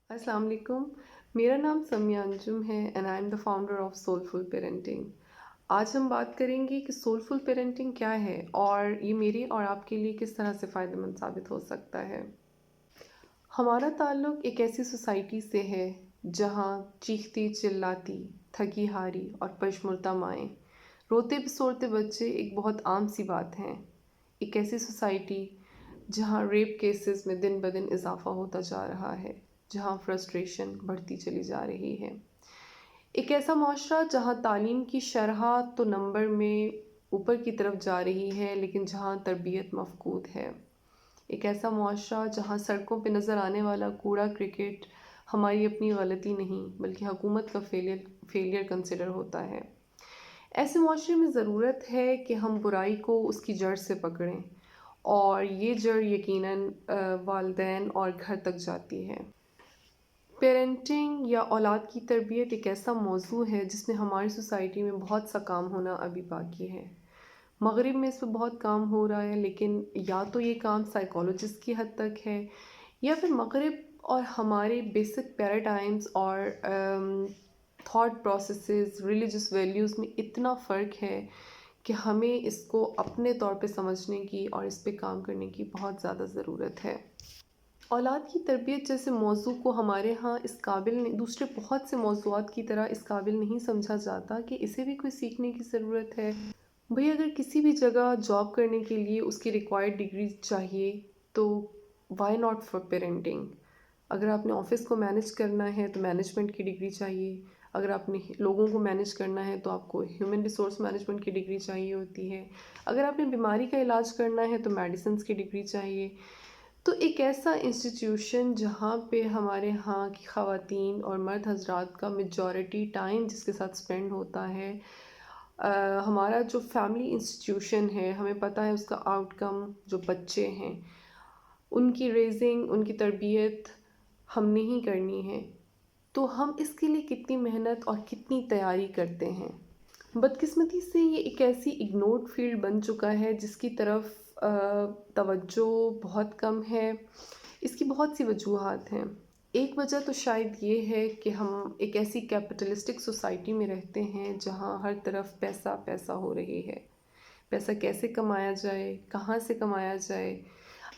अस्सलाम वालेकुम। मेरा नाम समिया अंजुम है and I am the founder of soulful parenting. आज हम बात करेंगे कि सोलफुल पेरेंटिंग क्या है और ये मेरे और आपके लिए किस तरह से फ़ायदेमंद साबित हो सकता है। हमारा ताल्लुक़ एक ऐसी सोसाइटी से है जहाँ चीखती चिल्लाती, थकी हारी और पशमुर्दा माएँ, रोते बिसोरते बच्चे एक बहुत आम सी बात हैं। एक ऐसी सोसाइटी जहाँ रेप केसेस में दिन ब दिन इजाफा होता जा रहा है, जहाँ फ्रस्ट्रेशन बढ़ती चली जा रही है। एक ऐसा माशरा जहाँ तालीम की शरह तो नंबर में ऊपर की तरफ जा रही है, लेकिन जहाँ तरबियत मफकूद है। एक ऐसा मुआशरा जहाँ सड़कों पे नज़र आने वाला कूड़ा क्रिकेट हमारी अपनी गलती नहीं बल्कि हुकूमत का फेलियर कंसिडर होता है। ऐसे मुआशरे में ज़रूरत है कि हम बुराई को उसकी जड़ से पकड़ें और ये जड़ यकीनन वालिदैन और घर तक जाती है। पेरेंटिंग या औलाद की तरबियत एक ऐसा मौजू है जिसमें हमारी सोसाइटी में बहुत सा काम होना अभी बाकी है। मगरिब में इस पर बहुत काम हो रहा है, लेकिन या तो ये काम साइकोलॉजिस्ट की हद तक है या फिर मगरिब और हमारे बेसिक पैराडाइम्स और थॉट प्रोसेसेस, रिलीजियस वैल्यूज़ में इतना फ़र्क है कि हमें इसको अपने तौर पे समझने की और इस पे काम करने की बहुत ज़्यादा ज़रूरत है। औलाद की तरबियत जैसे मौजू को हमारे यहाँ इस काबिल नहीं, दूसरे बहुत से मौज़ूआत की तरह इस काबिल नहीं समझा जाता कि इसे भी कोई सीखने की ज़रूरत है। भाई अगर किसी भी जगह जॉब करने के लिए उसकी रिक्वायर्ड डिग्री चाहिए तो वाई नॉट फॉर पेरेंटिंग। अगर आपने ऑफिस को मैनेज करना है तो मैनेजमेंट की डिग्री चाहिए। अगर आपने लोगों को मैनेज करना है तो आपको ह्यूमन रिसोर्स मैनेजमेंट की डिग्री चाहिए होती है। अगर आपने बीमारी का इलाज करना है तो मेडिसिन की डिग्री चाहिए। तो एक ऐसा इंस्टीट्यूशन जहाँ पे हमारे यहाँ की ख़वातीन और मर्द हजरात का मेजॉरिटी टाइम जिसके साथ स्पेंड होता है, हमारा जो फैमिली इंस्टीट्यूशन है, हमें पता है उसका आउटकम जो बच्चे हैं उनकी रेजिंग, उनकी तरबियत हमने ही करनी है। तो हम इसके लिए कितनी मेहनत और कितनी तैयारी करते हैं। बदकिस्मती से ये एक ऐसी इग्नोर्ड फील्ड बन चुका है जिसकी तरफ तवज्जो बहुत कम है। इसकी बहुत सी वजूहात हैं। एक वजह तो शायद ये है कि हम एक ऐसी कैपिटलिस्टिक सोसाइटी में रहते हैं जहाँ हर तरफ पैसा पैसा हो रही है। पैसा कैसे कमाया जाए, कहाँ से कमाया जाए।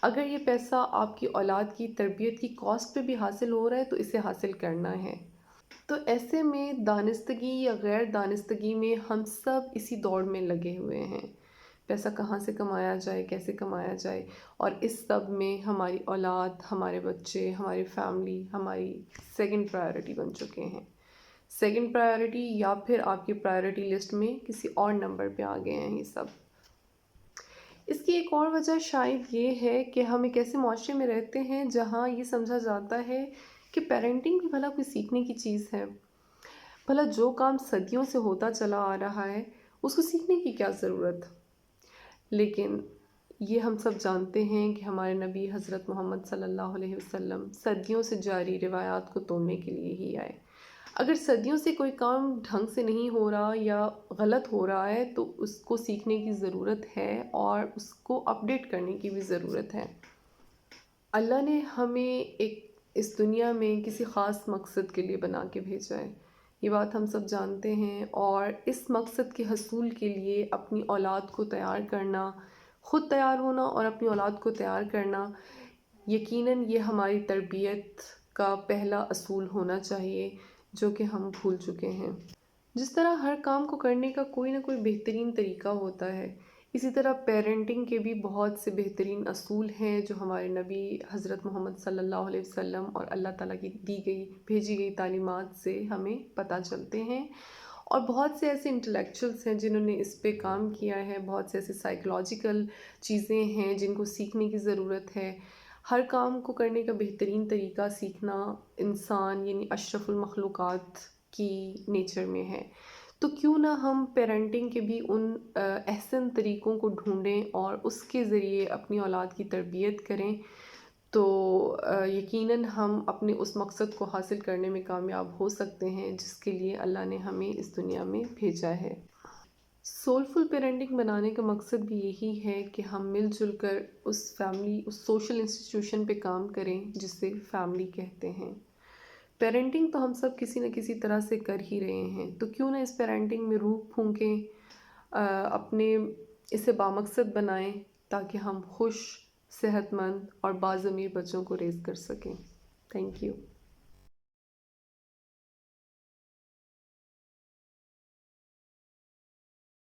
अगर ये पैसा आपकी औलाद की तरबियत की कॉस्ट पे भी हासिल हो रहा है तो इसे हासिल करना है। तो ऐसे में दानिस्तगी या गैर दानिस्तगी में हम सब इसी दौड़ में लगे हुए हैं। पैसा कहाँ से कमाया जाए, कैसे कमाया जाए, और इस सब में हमारी औलाद, हमारे बच्चे, हमारी फैमिली हमारी सेकंड प्रायोरिटी बन चुके हैं। सेकंड प्रायोरिटी या फिर आपकी प्रायोरिटी लिस्ट में किसी और नंबर पे आ गए हैं ये सब। इसकी एक और वजह शायद ये है कि हम एक ऐसे माशरे में रहते हैं जहाँ ये समझा जाता है कि पेरेंटिंग भी भला कोई सीखने की चीज़ है। भला जो काम सदियों से होता चला आ रहा है उसको सीखने की क्या ज़रूरत। लेकिन ये हम सब जानते हैं कि हमारे नबी हज़रत मोहम्मद सल्लल्लाहु अलैहि वसल्लम सदियों से जारी रिवायात को तोड़ने के लिए ही आए। अगर सदियों से कोई काम ढंग से नहीं हो रहा या गलत हो रहा है तो उसको सीखने की ज़रूरत है और उसको अपडेट करने की भी ज़रूरत है। अल्लाह ने हमें एक इस दुनिया में किसी ख़ास मकसद के लिए बना के भेजा है। ये बात हम सब जानते हैं और इस मकसद के हसूल के लिए अपनी औलाद को तैयार करना, ख़ुद तैयार होना और अपनी औलाद को तैयार करना, यकीनन ये हमारी तरबियत का पहला असूल होना चाहिए जो कि हम भूल चुके हैं। जिस तरह हर काम को करने का कोई ना कोई बेहतरीन तरीका होता है, इसी तरह पेरेंटिंग के भी बहुत से बेहतरीन असूल हैं जो हमारे नबी हज़रत मोहम्मद सल्लल्लाहु अलैहि वसल्लम और अल्लाह ताला की भेजी गई तालीमात से हमें पता चलते हैं। और बहुत से ऐसे इंटेलेक्चुअल्स हैं जिन्होंने इस पे काम किया है, बहुत से ऐसे साइकोलॉजिकल चीज़ें हैं जिनको सीखने की ज़रूरत है। हर काम को करने का बेहतरीन तरीका सीखना इंसान यानी अशरफुल मखलूक़ात की नेचर में है। तो क्यों ना हम पेरेंटिंग के भी उन अहसन तरीक़ों को ढूँढें और उसके ज़रिए अपनी औलाद की तरबियत करें। तो यकीनन हम अपने उस मकसद को हासिल करने में कामयाब हो सकते हैं जिसके लिए अल्लाह ने हमें इस दुनिया में भेजा है। सोलफुल पेरेंटिंग बनाने का मकसद भी यही है कि हम मिलजुल कर उस सोशल इंस्टीट्यूशन पे काम करें जिसे फैमिली कहते हैं। پیرنٹنگ تو ہم سب کسی نہ کسی طرح سے کر ہی رہے ہیں، تو کیوں نہ اس پیرنٹنگ میں روح پھونکیں، اپنے اسے بامقصد بنائیں تاکہ ہم خوش، صحت مند اور باضمیر بچوں کو ریز کر سکیں۔ Thank you.